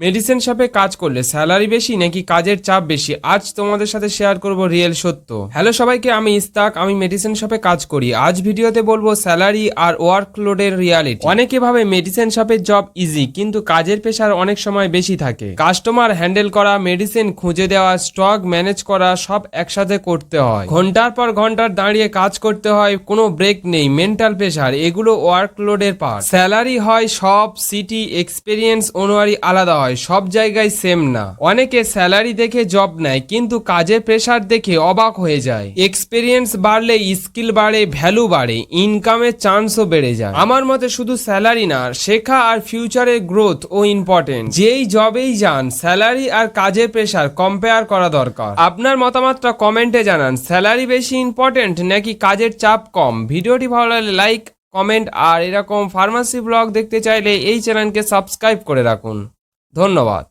Medicine শপে কাজ করলে স্যালারি বেশি নাকি কাজের চাপ বেশি, আজ তোমাদের সাথে শেয়ার করব রিয়েল সত্য। হ্যালো সবাইকে, আমি ইস্তাক, আমি মেডিসিন শপে কাজ করি। আজ ভিডিওতে বলবো স্যালারি আর ওয়ার্কলোডের রিয়ালিটি। অনেকে ভাবে মেডিসিন শপের জব ইজি, কিন্তু কাজের প্রেশার অনেক সময় বেশি থাকে। কাস্টমার হ্যান্ডেল করা, মেডিসিন খুঁজে দেওয়া, স্টক ম্যানেজ করা সব একসাথে করতে হয়। ঘন্টার পর ঘন্টার দাঁড়িয়ে কাজ করতে হয়, কোনো ব্রেক নেই। মেন্টাল প্রেশার, এগুলো ওয়ার্কলোডের পার্ট। স্যালারি হয় সব সিটি, এক্সপিরিয়েন্স অনুযায়ী আলাদা হয়, সব জায়গায় সেম না। অনেকে স্যালারি দেখে জব নেয়, কিন্তু কাজের প্রেশার দেখে অবাক হয়ে যায়। এক্সপিরিয়েন্স বাড়লে স্কিল বাড়ে, ভ্যালু বাড়ে, ইনকামের চান্সও বেড়ে যায়। আমার মতে শুধু স্যালারি না, শেখা আর ফিউচারের গ্রোথ ও ইম্পর্টেন্ট। যেই জবেই যান, স্যালারি আর কাজের প্রেশার কম্পেয়ার করা দরকার। আপনার মতামতটা কমেন্টে জানান, স্যালারি বেশি ইম্পর্টেন্ট নাকি কাজের চাপ কম? ভিডিওটি ভালো লাগলে লাইক, কমেন্ট আর এরকম ফার্মাসি ব্লগ দেখতে চাইলে এই চ্যানেলকে সাবস্ক্রাইব করে রাখুন। ধন্যবাদ।